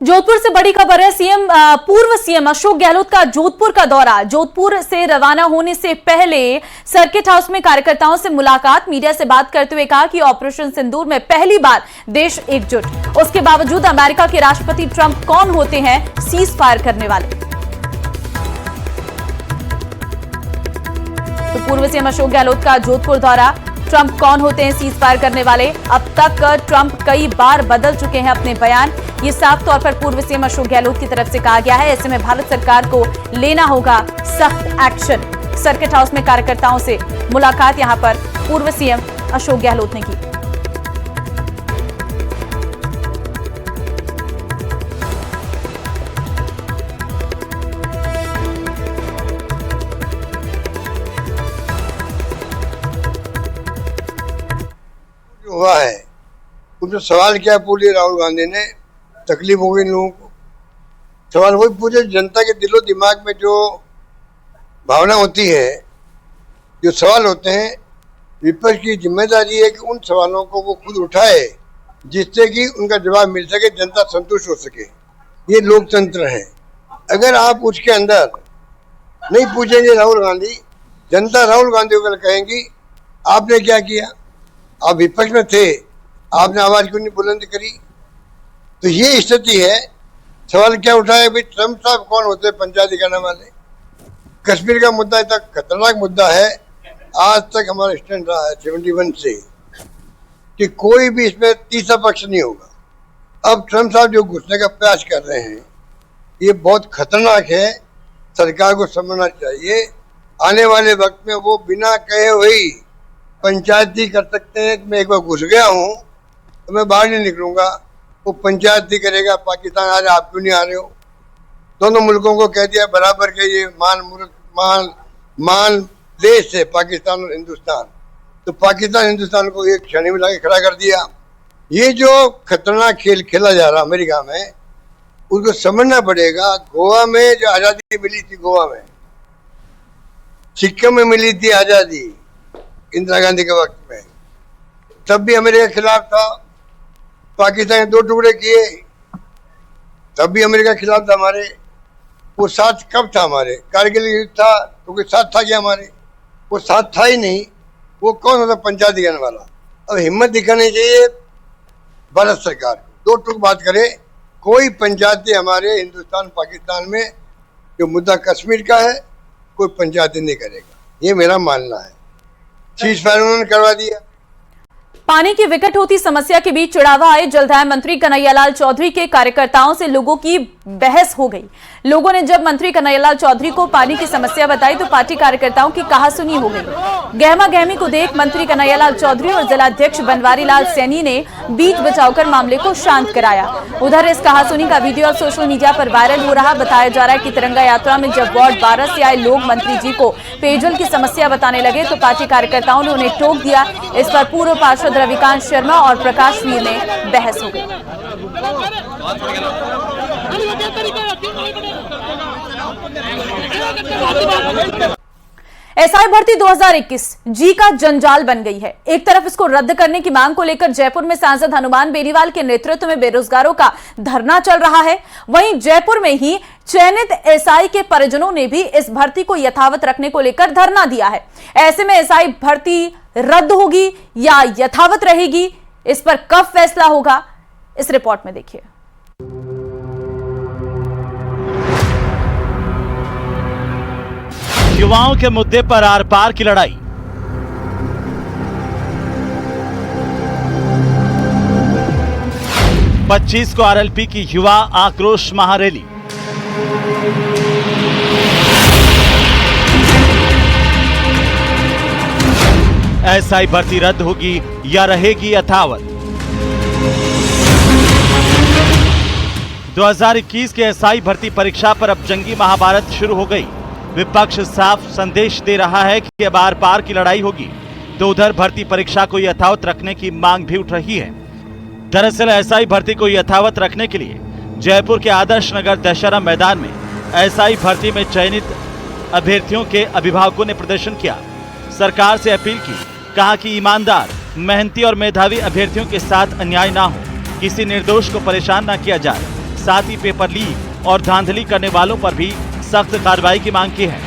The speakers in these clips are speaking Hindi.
जोधपुर से बड़ी खबर है। पूर्व सीएम अशोक गहलोत का जोधपुर का दौरा। जोधपुर से रवाना होने से पहले सर्किट हाउस में कार्यकर्ताओं से मुलाकात। मीडिया से बात करते हुए कहा कि ऑपरेशन सिंदूर में पहली बार देश एकजुट। उसके बावजूद अमेरिका के राष्ट्रपति ट्रंप कौन होते हैं सीज फायर करने वाले? तो पूर्व सीएम अशोक गहलोत का जोधपुर दौरा। ट्रंप कौन होते हैं सीज फायर करने वाले? अब तक ट्रंप कई बार बदल चुके हैं अपने बयान। ये साफ तौर पर पूर्व सीएम अशोक गहलोत की तरफ से कहा गया है। ऐसे में भारत सरकार को लेना होगा सख्त एक्शन। सर्किट हाउस में कार्यकर्ताओं से मुलाकात यहां पर पूर्व सीएम अशोक गहलोत ने की। हुआ है उनसे सवाल क्या पूछे राहुल गांधी ने, तकलीफ हो गई लोगों को। सवाल वही पूछे, जनता के दिलो दिमाग में जो भावना होती है, जो सवाल होते हैं, विपक्ष की जिम्मेदारी है कि उन सवालों को वो खुद उठाए जिससे कि उनका जवाब मिल सके, जनता संतुष्ट हो सके। ये लोकतंत्र है। अगर आप उसके अंदर नहीं पूछेंगे राहुल गांधी, जनता राहुल गांधी को कहेंगी आपने क्या किया, आप विपक्ष में थे, आपने आवाज क्यों नहीं बुलंद करी। तो ये स्थिति है। सवाल क्या उठाया भाई, ट्रंप साहब कौन होते हैं पंचायती करने वाले? कश्मीर का मुद्दा इतना खतरनाक मुद्दा है, आज तक हमारा स्टैंड रहा है 71 से कि कोई भी इसमें तीसरा पक्ष नहीं होगा। अब ट्रंप साहब जो घुसने का प्रयास कर रहे हैं, ये बहुत खतरनाक है। सरकार को समझना चाहिए, आने वाले वक्त में वो बिना कहे हुए पंचायती कर सकते हैं। मैं एक बार घुस गया हूँ तो मैं बाहर नहीं निकलूंगा। वो पंचायती करेगा, पाकिस्तान आ रहे, आप क्यों नहीं आ रहे हो। दोनों मुल्कों को कह दिया बराबर के ये मान देश है पाकिस्तान और हिंदुस्तान। तो पाकिस्तान हिंदुस्तान को एक क्षण में लाके खड़ा कर दिया। ये जो खतरनाक खेल खेला जा रहा अमेरिका में, उसको समझना पड़ेगा। गोवा में जो आज़ादी मिली थी, गोवा में, सिक्किम में मिली थी आज़ादी इंदिरा गांधी के वक्त में, तब भी अमेरिका के खिलाफ था। पाकिस्तान ने 2 टुकड़े किए, तब भी अमेरिका के खिलाफ था हमारे। वो साथ कब था हमारे? कारगिल युद्ध था तो कोई साथ था क्या हमारे? वो साथ था ही नहीं। वो कौन होता पंचायती करने वाला? अब हिम्मत दिखानी चाहिए भारत सरकार को। 2 टुक बात करे, कोई पंचायती हमारे हिंदुस्तान पाकिस्तान में जो मुद्दा कश्मीर का है, कोई पंचायती नहीं करेगा। ये मेरा मानना है। सीज फायर उन्होंने करवा दिया। पानी की विकट होती समस्या के बीच चिड़ावा आए जलदाय मंत्री कन्हैयालाल चौधरी के कार्यकर्ताओं से लोगों की बहस हो गई। लोगों ने जब मंत्री कन्हैयालाल चौधरी को पानी की समस्या बताई तो पार्टी कार्यकर्ताओं की कहासुनी हो गई। गहमा गहमी को देख मंत्री कन्हैयालाल चौधरी और जिलाध्यक्ष बनवारी लाल सैनी ने बीच बचावकर मामले को शांत कराया। उधर इस कहासुनी का वीडियो अब सोशल मीडिया पर वायरल हो रहा। बताया जा रहा है कि तिरंगा यात्रा में जब वार्ड 12 से आए लोग मंत्री जी को पेयजल की समस्या बताने लगे तो पार्टी कार्यकर्ताओं ने उन्हें टोक दिया। इस पर पूर्व पार्षद रविकांत शर्मा और प्रकाश वीर में बहस हो गई। एसआई भर्ती 2021 जी का जंजाल बन गई है। एक तरफ इसको रद्द करने की मांग को लेकर जयपुर में सांसद हनुमान बेनीवाल के नेतृत्व में बेरोजगारों का धरना चल रहा है। वहीं जयपुर में ही चयनित एसआई के परिजनों ने भी इस भर्ती को यथावत रखने को लेकर धरना दिया है। ऐसे में एसआई भर्ती रद्द होगी या यथावत रहेगी, इस पर कब फैसला होगा, इस रिपोर्ट में देखिए। युवाओं के मुद्दे पर आर पार की लड़ाई। पच्चीस को आरएलपी की युवा आक्रोश महारैली। एसआई भर्ती रद्द होगी या रहेगी यथावत? 2021 के एसआई भर्ती परीक्षा पर अब जंगी महाभारत शुरू हो गई। विपक्ष साफ संदेश दे रहा है कि अब आर पार की लड़ाई होगी, तो उधर भर्ती परीक्षा को यथावत रखने की मांग भी उठ रही है। दरअसल एसआई भर्ती को यथावत रखने के लिए जयपुर के आदर्श नगर दशहरा मैदान में एसआई भर्ती में चयनित अभ्यर्थियों के अभिभावकों ने प्रदर्शन किया। सरकार से अपील की, कहा कि ईमानदार, मेहनती और मेधावी अभ्यर्थियों के साथ अन्याय ना हो, किसी निर्दोष को परेशान ना किया जाए। साथ ही पेपर लीक और धांधली करने वालों पर भी सख्त कार्रवाई की मांग की है।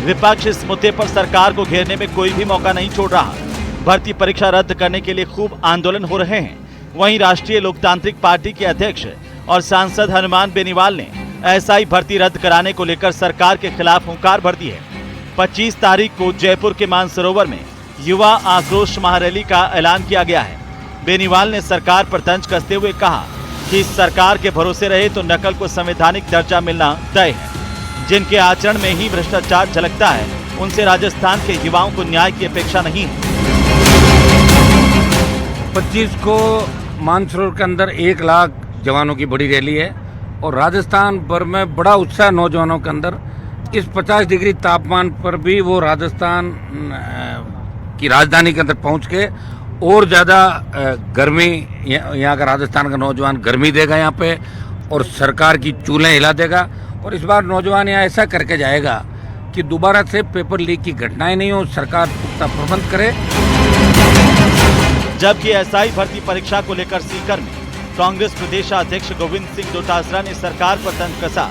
विपक्ष इस मुद्दे पर सरकार को घेरने में कोई भी मौका नहीं छोड़ रहा। भर्ती परीक्षा रद्द करने के लिए खूब आंदोलन हो रहे हैं। वहीं राष्ट्रीय लोकतांत्रिक पार्टी के अध्यक्ष और सांसद हनुमान बेनीवाल ने एसआई भर्ती रद्द कराने को लेकर सरकार के खिलाफ हुंकार भर दी है। 25 तारीख को जयपुर के मानसरोवर में युवा आक्रोश महारैली का ऐलान किया गया है। बेनीवाल ने सरकार पर तंज कसते हुए कहा कि सरकार के भरोसे रहे तो नकल को संवैधानिक दर्जा मिलना तय है। जिनके आचरण में ही भ्रष्टाचार झलकता है, उनसे राजस्थान के युवाओं को न्याय की अपेक्षा नहीं है। 25 को मानसरोवर के अंदर 1 लाख जवानों की बड़ी रैली है और राजस्थान भर में बड़ा उत्साह नौजवानों के अंदर। इस 50 डिग्री तापमान पर भी वो राजस्थान की राजधानी के अंदर पहुंच के और ज़्यादा गर्मी, यहाँ का राजस्थान का नौजवान गर्मी देगा यहाँ पे और सरकार की चूल्हें हिला देगा। और इस बार नौजवान यहाँ ऐसा करके जाएगा कि दोबारा से पेपर लीक की घटनाएं नहीं हो, सरकार पुख्ता प्रबंध करे। जबकि एसआई भर्ती परीक्षा को लेकर सीकर में कांग्रेस प्रदेश अध्यक्ष गोविंद सिंह डोटासरा ने सरकार पर तंज कसा,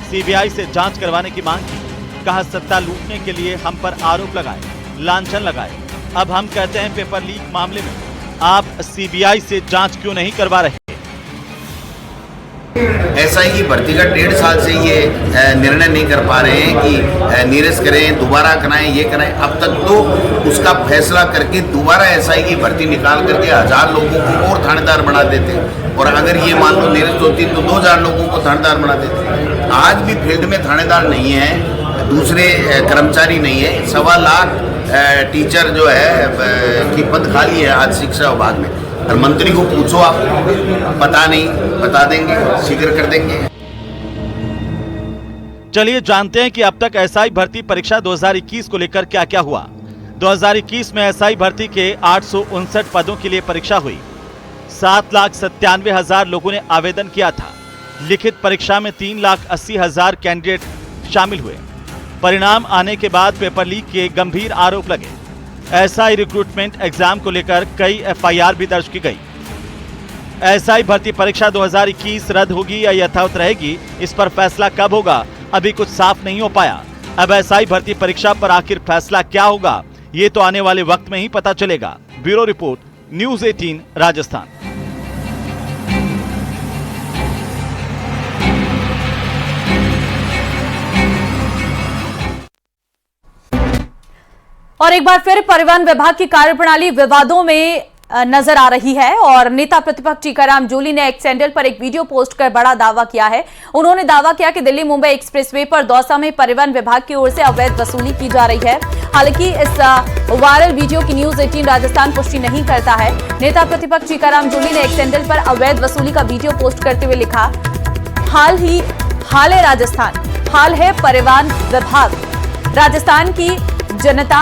सीबीआई से जांच करवाने की मांग की। कहा, सत्ता लूटने के लिए हम पर आरोप लगाए, लांछन लगाए। अब हम कहते हैं पेपर लीक मामले में आप सीबीआई से जांच क्यों नहीं करवा रहे? एसआई की भर्ती का 1.5 साल से ये निर्णय नहीं कर पा रहे हैं कि निरस्त करें, दोबारा कराएं, ये कराएं। अब तक तो उसका फैसला करके दोबारा एसआई की भर्ती निकाल करके 1000 लोगों को और थानेदार बना देते, और अगर ये मान लो निरस्त होती तो 2000 लोगों को थानेदार बना देते। आज भी फील्ड में थानेदार नहीं है, दूसरे कर्मचारी नहीं है। 1.25 लाख टीचर जो है की पद खाली है आज शिक्षा विभाग में। और मंत्री को पूछो, आप पता नहीं, बता देंगे, शीघ्र कर देंगे। चलिए जानते हैं कि अब तक एसआई भर्ती परीक्षा 2021 को लेकर क्या क्या हुआ। 2021 में एसआई भर्ती के 859 पदों के लिए परीक्षा हुई। 7,97,000 लोगों ने आवेदन किया था। लिखित परीक्षा में 3,80,000 कैंडिडेट शामिल हुए। परिणाम आने के बाद पेपर लीक के गंभीर आरोप लगे। एसआई रिक्रूटमेंट एग्जाम को लेकर कई एफआईआर भी दर्ज की गई। एसआई भर्ती परीक्षा 2021 रद्द होगी या यथावत रहेगी, इस पर फैसला कब होगा अभी कुछ साफ नहीं हो पाया। अब एसआई भर्ती परीक्षा पर आखिर फैसला क्या होगा, ये तो आने वाले वक्त में ही पता चलेगा। Bureau report, news 18 Rajasthan. और एक बार फिर परिवहन विभाग की कार्यप्रणाली विवादों में नजर आ रही है और नेता प्रतिपक्ष टीकाराम जूली ने एक्स हैंडल पर एक वीडियो पोस्ट कर बड़ा दावा किया है। उन्होंने दावा किया कि दिल्ली मुंबई एक्सप्रेसवे पर दौसा में परिवहन विभाग की ओर से अवैध वसूली की जा रही है। हालांकि इस वायरल वीडियो की न्यूज़ 18 राजस्थान पुष्टि नहीं करता है। नेता प्रतिपक्ष टीकाराम जूली ने एक्स हैंडल पर अवैध वसूली का वीडियो पोस्ट करते हुए लिखा, हाल है राजस्थान, हाल है परिवहन विभाग। राजस्थान की जनता,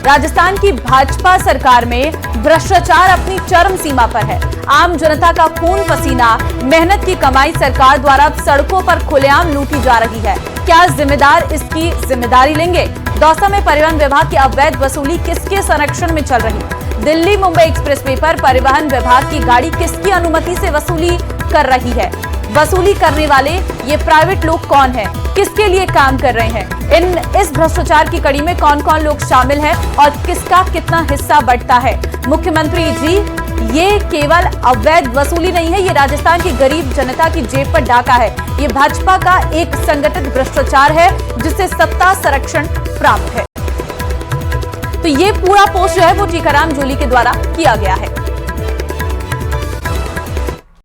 राजस्थान की भाजपा सरकार में भ्रष्टाचार अपनी चरम सीमा पर है। आम जनता का खून पसीना, मेहनत की कमाई सरकार द्वारा अब सड़कों पर खुलेआम लूटी जा रही है। क्या जिम्मेदार इसकी जिम्मेदारी लेंगे? दौसा में परिवहन विभाग की अवैध वसूली किसके संरक्षण में चल रही? दिल्ली मुंबई एक्सप्रेसवे पर परिवहन विभाग की गाड़ी किसकी अनुमति से वसूली कर रही है? वसूली करने वाले ये प्राइवेट लोग कौन हैं? किसके लिए काम कर रहे हैं? इस भ्रष्टाचार की कड़ी में कौन कौन लोग शामिल हैं और किसका कितना हिस्सा बंटता है? मुख्यमंत्री जी, ये केवल अवैध वसूली नहीं है, ये राजस्थान की गरीब जनता की जेब पर डाका है। ये भाजपा का एक संगठित भ्रष्टाचार है जिससे सत्ता संरक्षण प्राप्त है। तो ये पूरा पोस्ट जो है वो टीकाराम जूली के द्वारा किया गया है।